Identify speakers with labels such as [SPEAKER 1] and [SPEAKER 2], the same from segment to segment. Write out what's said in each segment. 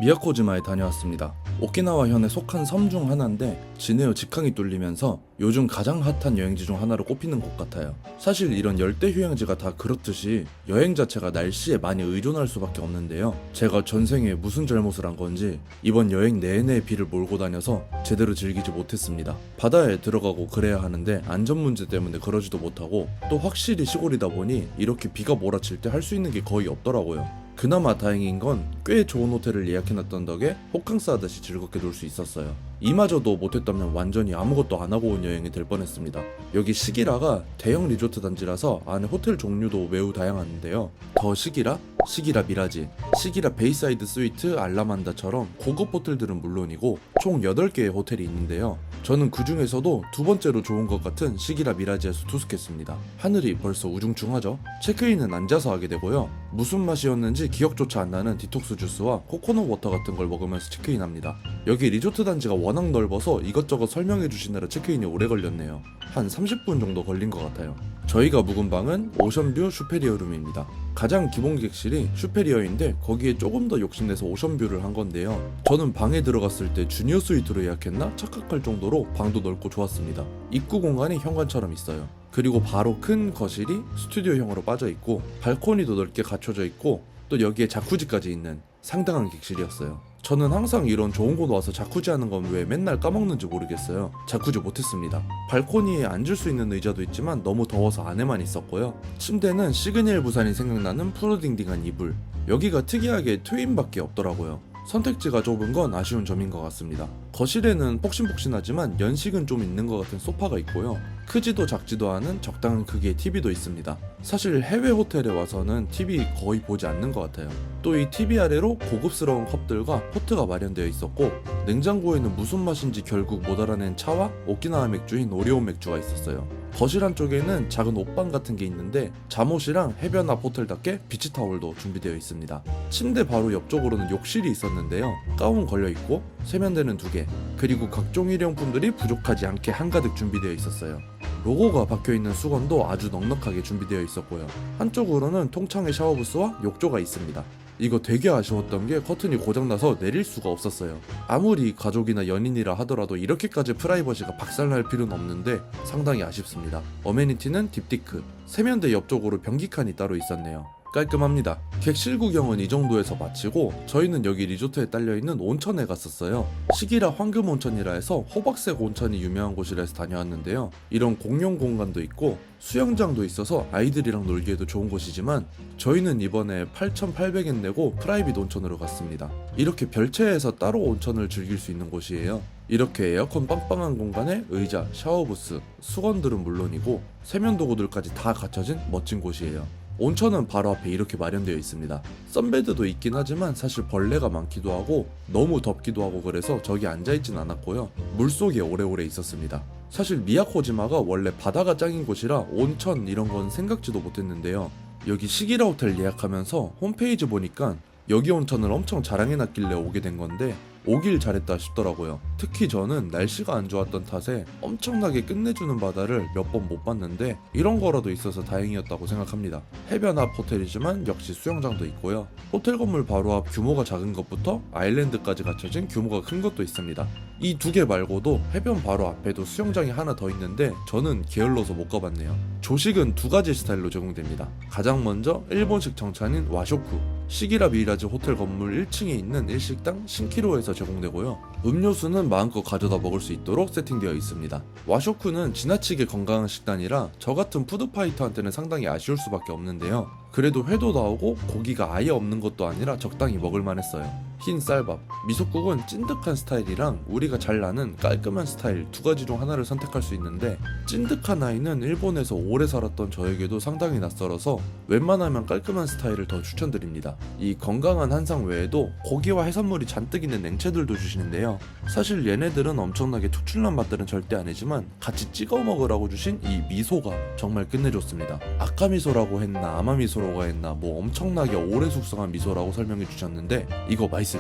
[SPEAKER 1] 미야코지마에 다녀왔습니다. 오키나와현에 속한 섬 중 하나인데 진에어 직항이 뚫리면서 요즘 가장 핫한 여행지 중 하나로 꼽히는 곳 같아요. 사실 이런 열대 휴양지가 다 그렇듯이 여행 자체가 날씨에 많이 의존할 수밖에 없는데요. 제가 전생에 무슨 잘못을 한 건지 이번 여행 내내 비를 몰고 다녀서 제대로 즐기지 못했습니다. 바다에 들어가고 그래야 하는데 안전 문제 때문에 그러지도 못하고 또 확실히 시골이다 보니 이렇게 비가 몰아칠 때 할 수 있는 게 거의 없더라고요. 그나마 다행인 건 꽤 좋은 호텔을 예약해놨던 덕에 호캉스 하듯이 즐겁게 놀 수 있었어요. 이마저도 못했다면 완전히 아무것도 안 하고 온 여행이 될 뻔했습니다. 여기 시기라가 대형 리조트 단지라서 안에 호텔 종류도 매우 다양한데요. 더 시기라, 시기라 미라지, 시기라 베이사이드 스위트 알라만다처럼 고급 호텔들은 물론이고 총 8개의 호텔이 있는데요. 저는 그 중에서도 두 번째로 좋은 것 같은 시기라 미라지에서 투숙했습니다. 하늘이 벌써 우중충하죠? 체크인은 앉아서 하게 되고요. 무슨 맛이었는지 기억조차 안 나는 디톡스 주스와 코코넛 워터 같은 걸 먹으면서 체크인합니다. 여기 리조트 단지가 워낙 넓어서 이것저것 설명해 주시느라 체크인이 오래 걸렸네요. 한 30분 정도 걸린 것 같아요. 저희가 묵은 방은 오션뷰 슈페리어 룸입니다. 가장 기본 객실이 슈페리어인데 거기에 조금 더 욕심내서 오션뷰를 한 건데요. 저는 방에 들어갔을 때 주니어 스위트로 예약했나 착각할 정도로 방도 넓고 좋았습니다. 입구 공간이 현관처럼 있어요. 그리고 바로 큰 거실이 스튜디오형으로 빠져 있고 발코니도 넓게 갖춰져 있고 또 여기에 자쿠지까지 있는 상당한 객실이었어요. 저는 항상 이런 좋은 곳 와서 자쿠지 하는 건 왜 맨날 까먹는지 모르겠어요. 자쿠지 못했습니다. 발코니에 앉을 수 있는 의자도 있지만 너무 더워서 안에만 있었고요. 침대는 시그니엘 부산이 생각나는 푸르딩딩한 이불. 여기가 특이하게 트윈밖에 없더라고요. 선택지가 좁은 건 아쉬운 점인 것 같습니다. 거실에는 폭신폭신하지만 연식은 좀 있는 것 같은 소파가 있고요. 크지도 작지도 않은 적당한 크기의 TV도 있습니다. 사실 해외 호텔에 와서는 TV 거의 보지 않는 것 같아요. 또 이 TV 아래로 고급스러운 컵들과 포트가 마련되어 있었고 냉장고에는 무슨 맛인지 결국 못 알아낸 차와 오키나와 맥주인 오리온 맥주가 있었어요. 거실 한쪽에는 작은 옷방 같은 게 있는데 잠옷이랑 해변 앞 호텔답게 비치타올도 준비되어 있습니다. 침대 바로 옆쪽으로는 욕실이 있었는데요. 가운 걸려있고 세면대는 2개, 그리고 각종 일용품들이 부족하지 않게 한가득 준비되어 있었어요. 로고가 박혀있는 수건도 아주 넉넉하게 준비되어 있었고요. 한쪽으로는 통창의 샤워부스와 욕조가 있습니다. 이거 되게 아쉬웠던 게 커튼이 고장나서 내릴 수가 없었어요. 아무리 가족이나 연인이라 하더라도 이렇게까지 프라이버시가 박살날 필요는 없는데 상당히 아쉽습니다. 어메니티는 딥티크, 세면대 옆쪽으로 변기칸이 따로 있었네요. 깔끔합니다. 객실 구경은 이 정도에서 마치고 저희는 여기 리조트에 딸려있는 온천에 갔었어요. 시기라 황금온천이라 해서 호박색 온천이 유명한 곳이라 해서 다녀왔는데요. 이런 공용 공간도 있고 수영장도 있어서 아이들이랑 놀기에도 좋은 곳이지만 저희는 이번에 8,800엔 내고 프라이빗 온천으로 갔습니다. 이렇게 별채에서 따로 온천을 즐길 수 있는 곳이에요. 이렇게 에어컨 빵빵한 공간에 의자, 샤워부스, 수건들은 물론이고 세면도구들까지 다 갖춰진 멋진 곳이에요. 온천은 바로 앞에 이렇게 마련되어 있습니다. 선베드도 있긴 하지만 사실 벌레가 많기도 하고 너무 덥기도 하고 그래서 저기 앉아있진 않았고요. 물속에 오래오래 있었습니다. 사실 미야코지마가 원래 바다가 짱인 곳이라 온천 이런 건 생각지도 못했는데요. 여기 시기라 호텔 예약하면서 홈페이지 보니까 여기 온천을 엄청 자랑해놨길래 오게 된 건데 오길 잘했다 싶더라고요. 특히 저는 날씨가 안 좋았던 탓에 엄청나게 끝내주는 바다를 몇 번 못 봤는데 이런 거라도 있어서 다행이었다고 생각합니다. 해변 앞 호텔이지만 역시 수영장도 있고요. 호텔 건물 바로 앞 규모가 작은 것부터 아일랜드까지 갖춰진 규모가 큰 것도 있습니다. 이 2개 말고도 해변 바로 앞에도 수영장이 하나 더 있는데 저는 게을러서 못 가봤네요. 조식은 2가지 스타일로 제공됩니다. 가장 먼저 일본식 정찬인 와쇼쿠, 시기라 미라지 호텔 건물 1층에 있는 일식당 신키로에서 제공되고요. 음료수는 마음껏 가져다 먹을 수 있도록 세팅되어 있습니다. 와쇼쿠는 지나치게 건강한 식단이라 저 같은 푸드파이터한테는 상당히 아쉬울 수밖에 없는데요. 그래도 회도 나오고 고기가 아예 없는 것도 아니라 적당히 먹을만 했어요. 흰 쌀밥, 미소국은 찐득한 스타일이랑 우리가 잘 아는 깔끔한 스타일 2가지 중 하나를 선택할 수 있는데 찐득한 아이는 일본에서 오래 살았던 저에게도 상당히 낯설어서 웬만하면 깔끔한 스타일을 더 추천드립니다. 이 건강한 한상 외에도 고기와 해산물이 잔뜩 있는 냉채들도 주시는데요. 사실 얘네들은 엄청나게 특출난 맛들은 절대 아니지만 같이 찍어 먹으라고 주신 이 미소가 정말 끝내줬습니다. 아까미소라고 했나 아마미소라고 했나 뭐 엄청나게 오래 숙성한 미소라고 설명해 주셨는데 이거 맛있습니다.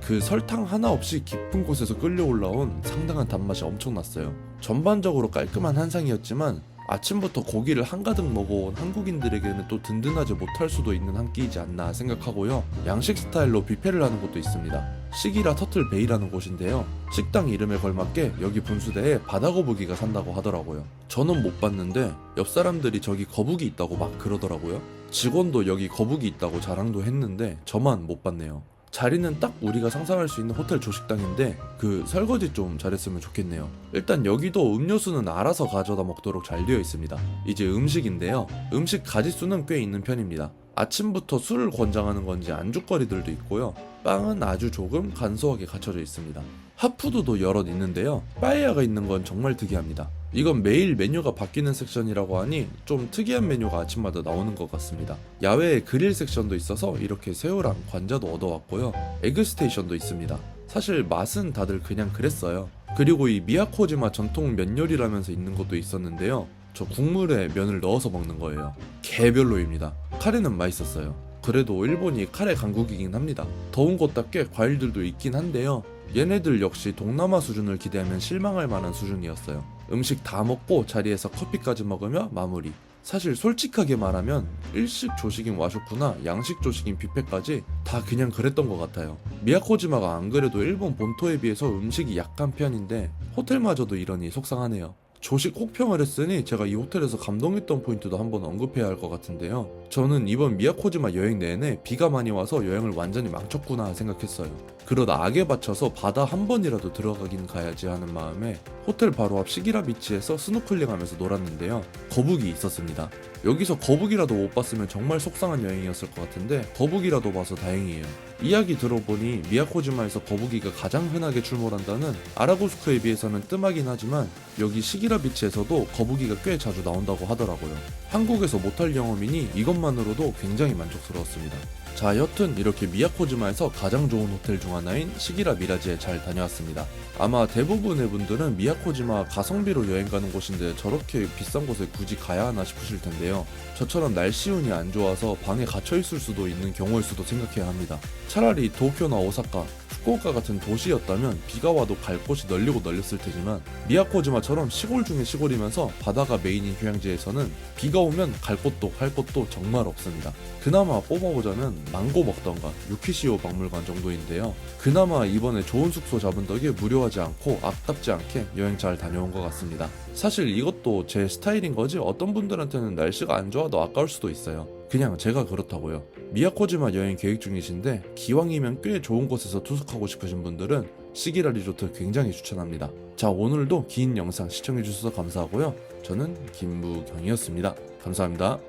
[SPEAKER 1] 그 설탕 하나 없이 깊은 곳에서 끌려 올라온 상당한 단맛이 엄청났어요. 전반적으로 깔끔한 한상이었지만 아침부터 고기를 한가득 먹어온 한국인들에게는 또 든든하지 못할 수도 있는 한 끼이지 않나 생각하고요. 양식 스타일로 뷔페를 하는 곳도 있습니다. 시기라 터틀 베이라는 곳인데요. 식당 이름에 걸맞게 여기 분수대에 바다 거북이가 산다고 하더라고요. 저는 못 봤는데 옆 사람들이 저기 거북이 있다고 막 그러더라고요. 직원도 여기 거북이 있다고 자랑도 했는데 저만 못 봤네요. 자리는 딱 우리가 상상할 수 있는 호텔 조식당인데 그 설거지 좀 잘했으면 좋겠네요. 일단 여기도 음료수는 알아서 가져다 먹도록 잘 되어 있습니다. 이제 음식인데요. 음식 가짓수는 꽤 있는 편입니다. 아침부터 술을 권장하는 건지 안주거리들도 있고요. 빵은 아주 조금 간소하게 갖춰져 있습니다. 핫푸드도 여럿 있는데요. 빠에야가 있는 건 정말 특이합니다. 이건 매일 메뉴가 바뀌는 섹션이라고 하니 좀 특이한 메뉴가 아침마다 나오는 것 같습니다. 야외에 그릴 섹션도 있어서 이렇게 새우랑 관자도 얻어왔고요. 에그 스테이션도 있습니다. 사실 맛은 다들 그냥 그랬어요. 그리고 이 미야코지마 전통 면 요리라면서 있는 것도 있었는데요. 저 국물에 면을 넣어서 먹는 거예요. 개별로입니다. 카레는 맛있었어요. 그래도 일본이 카레 강국이긴 합니다. 더운 곳답게 과일들도 있긴 한데요. 얘네들 역시 동남아 수준을 기대하면 실망할 만한 수준이었어요. 음식 다 먹고 자리에서 커피까지 먹으며 마무리. 사실 솔직하게 말하면 일식 조식인 와쇼쿠나 양식 조식인 뷔페까지 다 그냥 그랬던 것 같아요. 미야코지마가 안 그래도 일본 본토에 비해서 음식이 약한 편인데 호텔마저도 이러니 속상하네요. 조식 혹평을 했으니 제가 이 호텔에서 감동했던 포인트도 한번 언급해야 할 것 같은데요. 저는 이번 미야코지마 여행 내내 비가 많이 와서 여행을 완전히 망쳤구나 생각했어요. 그러다 악에 받쳐서 바다 한 번이라도 들어가긴 가야지 하는 마음에 호텔 바로 앞 시기라 비치에서 스노클링하면서 놀았는데요. 거북이 있었습니다. 여기서 거북이라도 못 봤으면 정말 속상한 여행이었을 것 같은데 거북이라도 봐서 다행이에요. 이야기 들어보니 미야코지마에서 거북이가 가장 흔하게 출몰한다는 아라고스크에 비해서는 뜸하긴 하지만 여기 시기라 비치에서도 거북이가 꽤 자주 나온다고 하더라고요. 한국에서 못할 경험이니 이것만으로도 굉장히 만족스러웠습니다. 자, 여튼 이렇게 미야코지마에서 가장 좋은 호텔 중 하나인 시기라 미라지에 잘 다녀왔습니다. 아마 대부분의 분들은 미야코지마 가성비로 여행 가는 곳인데 저렇게 비싼 곳에 굳이 가야 하나 싶으실 텐데요. 저처럼 날씨 운이 안 좋아서 방에 갇혀 있을 수도 있는 경우일 수도 생각해야 합니다. 차라리 도쿄나 오사카, 후쿠오카 같은 도시였다면 비가 와도 갈 곳이 널리고 널렸을 테지만 미야코지마처럼 시골 중에 시골이면서 바다가 메인인 휴양지에서는 비가 오면 갈 곳도 할 곳도 정말 없습니다. 그나마 뽑아보자면 망고 먹던가 유키시오 박물관 정도인데요. 그나마 이번에 좋은 숙소 잡은 덕에 무료하지 않고 아깝지 않게 여행 잘 다녀온 것 같습니다. 사실 이것도 제 스타일인 거지 어떤 분들한테는 날씨가 안 좋아도 아까울 수도 있어요. 그냥 제가 그렇다고요. 미야코지마 여행 계획 중이신데 기왕이면 꽤 좋은 곳에서 투숙하고 싶으신 분들은 시기라 리조트 굉장히 추천합니다. 자, 오늘도 긴 영상 시청해주셔서 감사하고요. 저는 김부경이었습니다. 감사합니다.